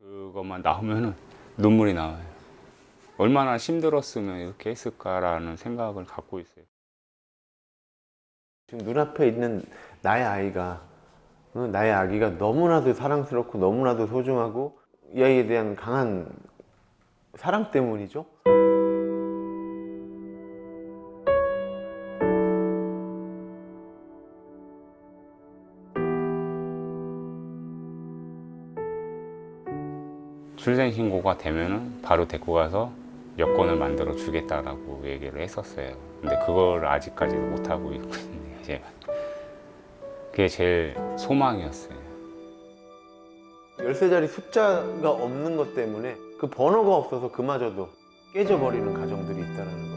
그것만 나오면은 눈물이 나와요. 얼마나 힘들었으면 이렇게 했을까라는 생각을 갖고 있어요. 지금 눈앞에 있는 나의 아기가 너무나도 사랑스럽고 너무나도 소중하고 이 아이에 대한 강한 사랑 때문이죠. 출생신고가 되면은 바로 데리고 가서 여권을 만들어 주겠다라고 얘기를 했었어요. 근데 그걸 아직까지도 못하고 있거든요, 제가. 그게 제일 소망이었어요. 13자리 숫자가 없는 것 때문에 그 번호가 없어서 그마저도 깨져버리는 가정들이 있다는 거죠.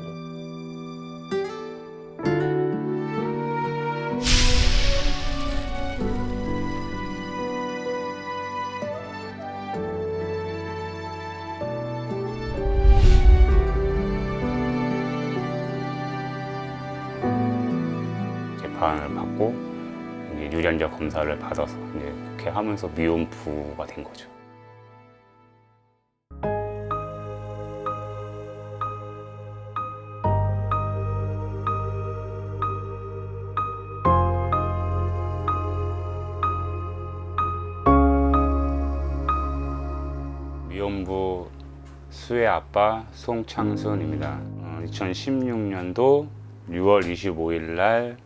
재판을 받고 이제 유전자 검사를 받아서 이제 그렇게 하면서 미혼부가 된 거죠. 미혼부 수의 아빠 송창순입니다. 2016년도 6월 25일 날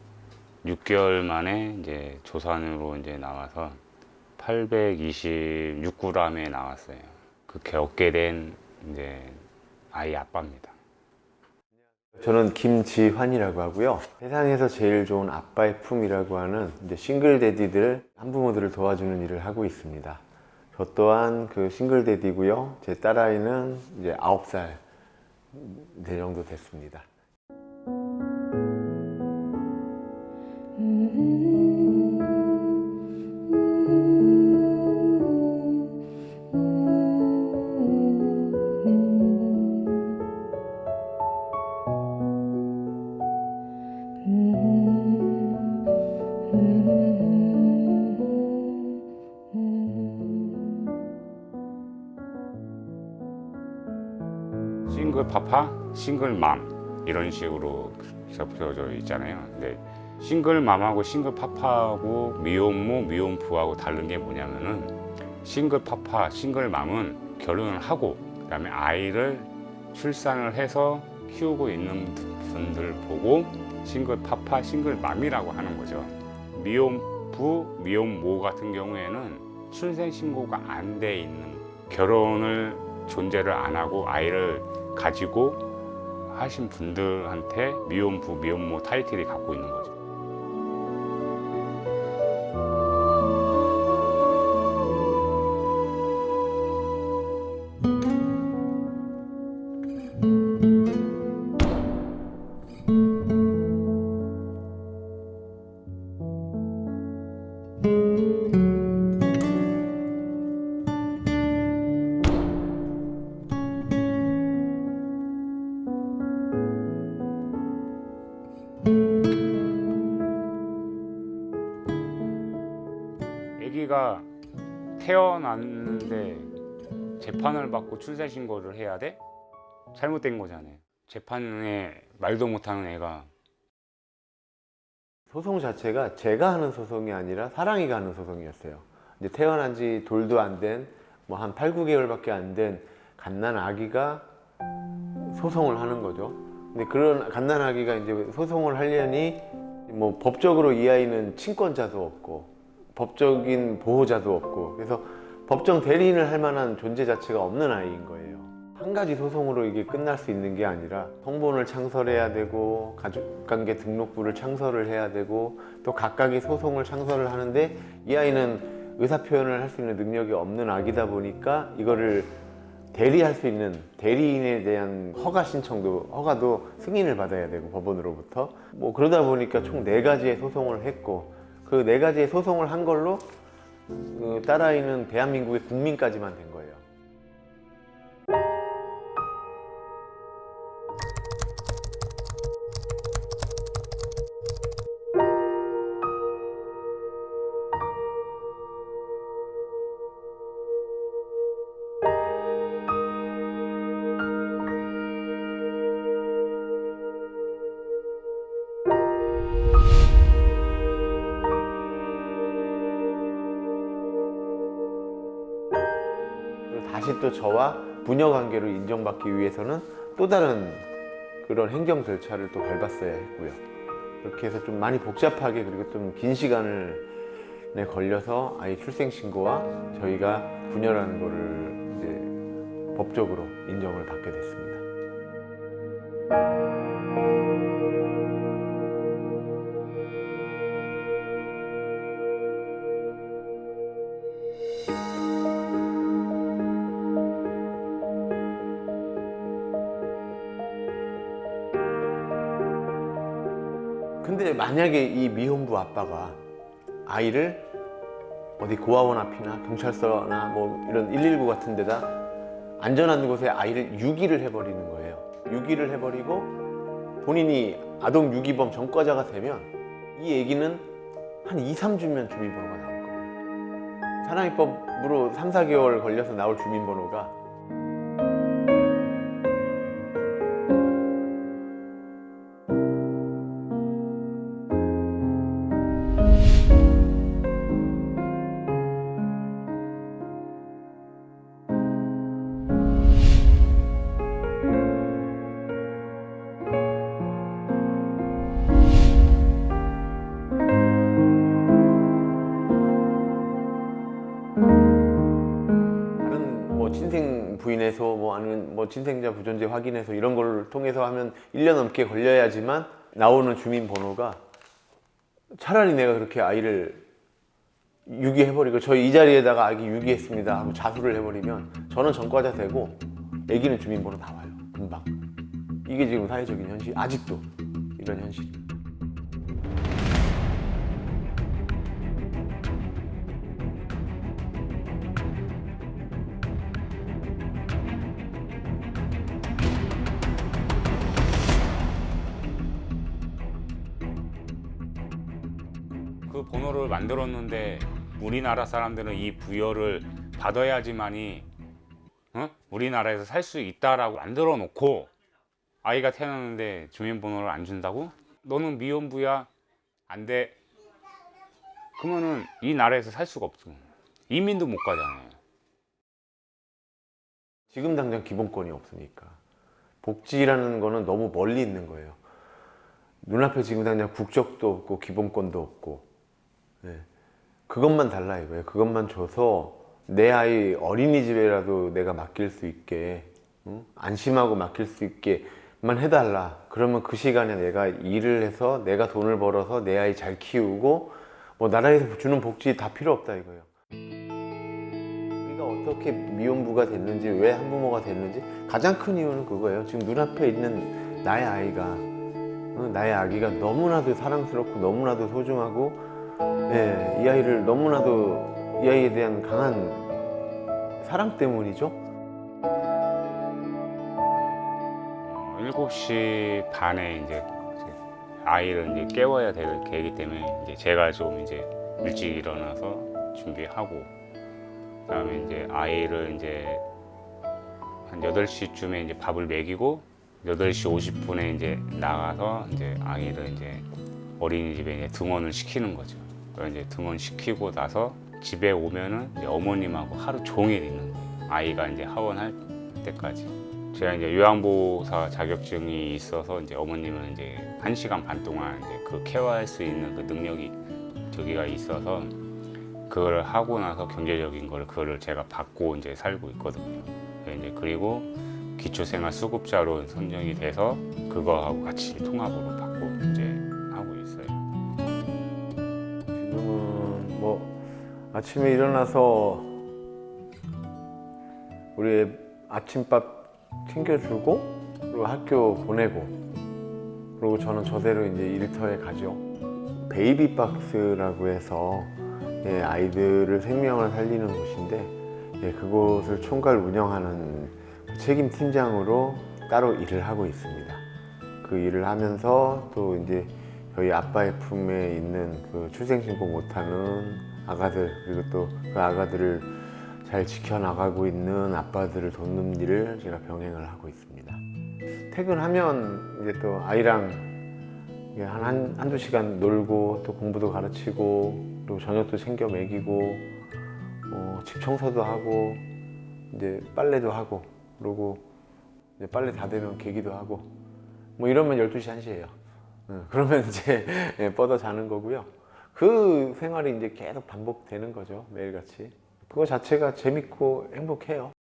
6개월 만에 이제 조산으로 이제 나와서 826g에 나왔어요. 그렇게 얻게 된 이제 아이 아빠입니다. 저는 김지환이라고 하고요. 세상에서 제일 좋은 아빠의 품이라고 하는 이제 싱글데디들, 한부모들을 도와주는 일을 하고 있습니다. 저 또한 그 싱글데디고요. 제 딸아이는 이제 9살 정도 됐습니다. 싱글 파파, 싱글 맘 이런 식으로 접혀져 있잖아요. 근데 싱글 맘하고 싱글 파파하고 미혼모, 미혼부하고 다른 게 뭐냐면은 싱글 파파, 싱글 맘은 결혼을 하고 그다음에 아이를 출산을 해서 키우고 있는 분들 보고 싱글 파파, 싱글 맘이라고 하는 거죠. 미혼부, 미혼모 같은 경우에는 출생 신고가 안 돼 있는 결혼을 존재를 안 하고 아이를 가지고 하신 분들한테 미혼부, 미혼모 타이틀이 갖고 있는 거죠. 아기가 태어났는데 재판을 받고 출생신고를 해야 돼? 잘못된 거잖아요. 재판에 말도 못하는 애가. 소송 자체가 제가 하는 소송이 아니라 사랑이가 하는 소송이었어요. 이제 태어난 지 돌도 안 된, 뭐 한 8, 9개월밖에 안 된 갓난 아기가 소송을 하는 거죠. 근데 그런 갓난 아기가 이제 소송을 하려니 뭐 법적으로 이 아이는 친권자도 없고 법적인 보호자도 없고 그래서 법정 대리인을 할 만한 존재 자체가 없는 아이인 거예요. 한 가지 소송으로 이게 끝날 수 있는 게 아니라 성본을 창설해야 되고 가족관계 등록부를 창설을 해야 되고 또 각각의 소송을 창설을 하는데 이 아이는 의사표현을 할 수 있는 능력이 없는 아기다 보니까 이거를 대리할 수 있는 대리인에 대한 허가도 승인을 받아야 되고 법원으로부터 뭐 그러다 보니까 총 4가지의 소송을 했고 그 4가지의 소송을 한 걸로 그 딸아이는 대한민국의 국민까지만 된 거예요. 다시 또 저와 부녀 관계로 인정받기 위해서는 또 다른 그런 행정 절차를 또 밟았어야 했고요. 그렇게 해서 좀 많이 복잡하게 그리고 좀 긴 시간을 걸려서 아이 출생 신고와 저희가 부녀라는 거를 이제 법적으로 인정을 받게 됐습니다. 근데 만약에 이 미혼부 아빠가 아이를 어디 고아원 앞이나 경찰서나 뭐 이런 119 같은 데다 안전한 곳에 아이를 유기를 해버리는 거예요. 유기를 해버리고 본인이 아동 유기범 전과자가 되면 이 애기는 한 2, 3주면 주민번호가 나올 거예요. 사랑입법으로 3, 4개월 걸려서 나올 주민번호가 친생 부인해서 뭐 아니면 뭐 친생자 부존재 확인해서 이런 걸 통해서 하면 1년 넘게 걸려야지만 나오는 주민번호가 차라리 내가 그렇게 아이를 유기해버리고 저희 이 자리에다가 아기 유기했습니다 하고 자수를 해버리면 저는 전과자 되고 애기는 주민번호 나와요. 금방. 이게 지금 사회적인 현실, 아직도 이런 현실입니다. 그 번호를 만들었는데 우리나라 사람들은 이 부여를 받아야지만이 우리나라에서 살 수 있다라고 만들어 놓고 아이가 태어났는데 주민번호를 안 준다고? 너는 미혼부야? 안 돼. 그러면은 이 나라에서 살 수가 없어. 이민도 못 가잖아요. 지금 당장 기본권이 없으니까 복지라는 거는 너무 멀리 있는 거예요. 눈앞에 지금 당장 국적도 없고 기본권도 없고 그것만 달라 이거예요. 그것만 줘서 내 아이 어린이집에라도 내가 맡길 수 있게 안심하고 맡길 수 있게만 해달라. 그러면 그 시간에 내가 일을 해서 내가 돈을 벌어서 내 아이 잘 키우고 뭐 나라에서 주는 복지 다 필요 없다 이거예요. 우리가 어떻게 미혼부가 됐는지 왜 한부모가 됐는지 가장 큰 이유는 그거예요. 지금 눈앞에 있는 나의 아이가 나의 아기가 너무나도 사랑스럽고 너무나도 소중하고 이 아이를 너무나도 이 아이에 대한 강한 사랑 때문이죠. 7시 반에 이제 아이를 이제 깨워야 되기 때문에 이제 제가 좀 이제 일찍 일어나서 준비하고 그다음에 이제 아이를 이제 한 8시쯤에 이제 밥을 먹이고 8시 50분에 이제 나가서 이제 아이를 이제 어린이집에 이제 등원을 시키는 거죠. 그래서 이제 등원 시키고 나서 집에 오면은 이제 어머님하고 하루 종일 있는 거예요. 아이가 이제 하원할 때까지. 제가 이제 요양보호사 자격증이 있어서 이제 어머님은 이제 1시간 반 동안 이제 그 케어할 수 있는 그 능력이 저기가 있어서 그걸 하고 나서 경제적인 거를 그거를 제가 받고 이제 살고 있거든요. 이제 그리고 기초생활 수급자로 선정이 돼서 그거하고 같이 통합으로 받고 이제 하고 있어요. 지금은 뭐 아침에 일어나서 우리 애 아침밥 챙겨주고 그리고 학교 보내고 그리고 저는 저대로 이제 일터에 가죠. 베이비 박스라고 해서 아이들을 생명을 살리는 곳인데 그곳을 총괄 운영하는 책임 팀장으로 따로 일을 하고 있습니다. 그 일을 하면서 또 이제 저희 아빠의 품에 있는 그 출생신고 못하는 아가들 그리고 또 그 아가들을 잘 지켜나가고 있는 아빠들을 돕는 일을 제가 병행을 하고 있습니다. 퇴근하면 이제 또 아이랑 한두 시간 놀고 또 공부도 가르치고 그리고 저녁도 챙겨 먹이고 집 청소도 하고 이제 빨래도 하고 그러고 이제 빨래 다 되면 개기도 하고 뭐 이러면 12시 1시예요. 그러면 이제 뻗어 자는 거고요. 그 생활이 이제 계속 반복되는 거죠. 매일같이. 그거 자체가 재밌고 행복해요.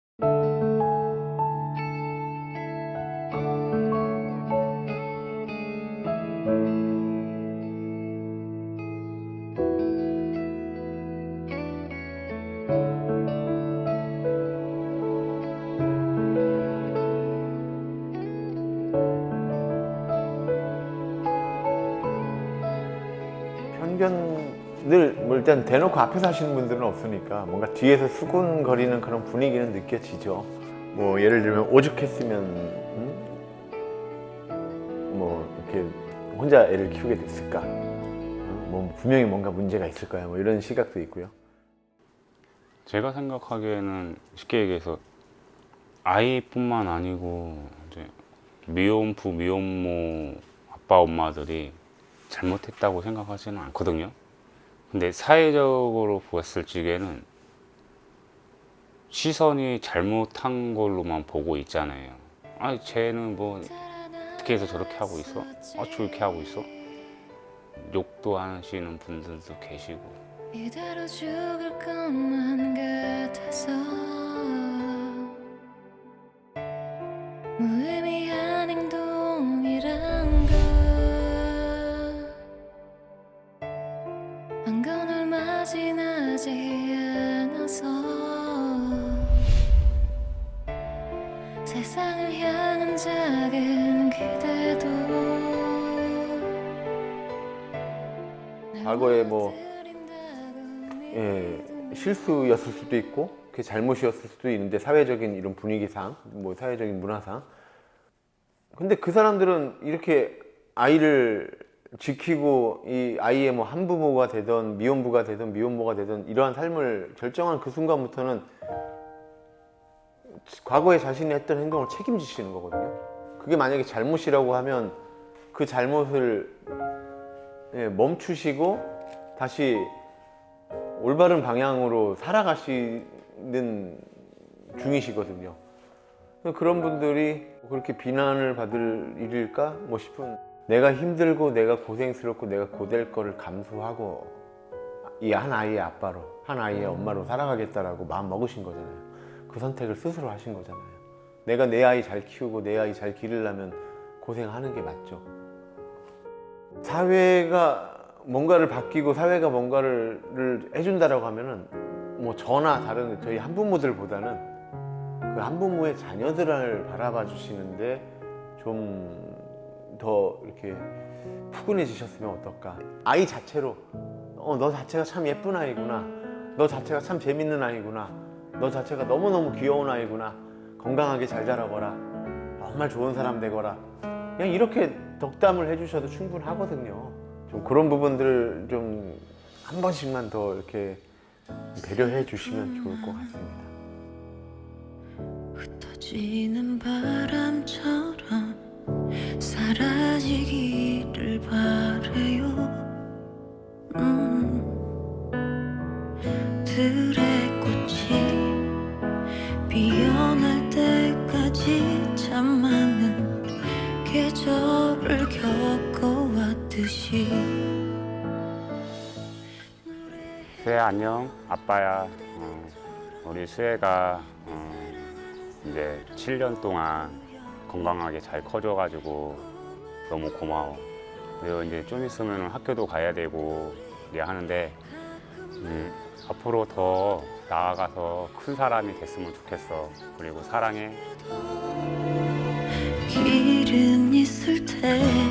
편견을 뭐 일단 대놓고 앞에서 하시는 분들은 없으니까 뭔가 뒤에서 수군거리는 그런 분위기는 느껴지죠. 뭐 예를 들면 오죽했으면 뭐 이렇게 혼자 애를 키우게 됐을까? 뭐 분명히 뭔가 문제가 있을 거야. 뭐 이런 시각도 있고요. 제가 생각하기에는 쉽게 얘기해서 아이뿐만 아니고 이제 미혼부, 미혼모 아빠 엄마들이 잘못했다고 생각하지는 않거든요. 근데 사회적으로 봤을 적에는 시선이 잘못한 걸로만 보고 있잖아요. 아니 쟤는 뭐 어떻게 해서 저렇게 하고 있어? 저렇게 하고 있어? 욕도 하시는 분들도 계시고. 이대로 죽을 것만 같아서 무의미한 행동이란 건 얼마 지나지 않아서 세상을 향한 작은 기대도 과거에 뭐 실수였을 수도 있고 그게 잘못이었을 수도 있는데 사회적인 이런 분위기상 뭐 사회적인 문화상 근데 그 사람들은 이렇게 아이를 지키고 이 아이의 뭐 한부모가 되든 미혼부가 되든 미혼모가 되든 이러한 삶을 결정한 그 순간부터는 과거에 자신이 했던 행동을 책임지시는 거거든요. 그게 만약에 잘못이라고 하면 그 잘못을 멈추시고 다시 올바른 방향으로 살아가시는 중이시거든요. 그런 분들이 그렇게 비난을 받을 일일까 뭐 싶은 내가 힘들고 내가 고생스럽고 내가 고될 거를 감수하고 이 한 아이의 아빠로 한 아이의 엄마로 살아가겠다라고 마음 먹으신 거잖아요. 그 선택을 스스로 하신 거잖아요. 내가 내 아이 잘 키우고 내 아이 잘 기르려면 고생하는 게 맞죠. 사회가 뭔가를 바뀌고 사회가 뭔가를 해준다라고 하면은 뭐 저나 다른 저희 한부모들보다는 그 한부모의 자녀들을 바라봐 주시는데 좀 더 이렇게 푸근해지셨으면 어떨까. 아이 자체로 너 자체가 참 예쁜 아이구나, 너 자체가 참 재밌는 아이구나, 너 자체가 너무너무 귀여운 아이구나, 건강하게 잘 자라거라, 정말 좋은 사람 되거라, 그냥 이렇게 덕담을 해주셔도 충분하거든요. 좀 그런 부분들을 좀 한 번씩만 더 이렇게 배려해 주시면 좋을 것 같습니다. 흩어지는 바람처럼 사라지기를 바래요. 들의 꽃이 피어날 때까지 참 많은 계절을 겪어왔듯이. 수혜야 안녕. 아빠야. 우리 수혜가 이제 7년 동안 건강하게 잘 커져가지고 너무 고마워. 그리고 이제 좀 있으면 학교도 가야 되고 이제 하는데 앞으로 더 나아가서 큰 사람이 됐으면 좋겠어. 그리고 사랑해. 길은 있을 테니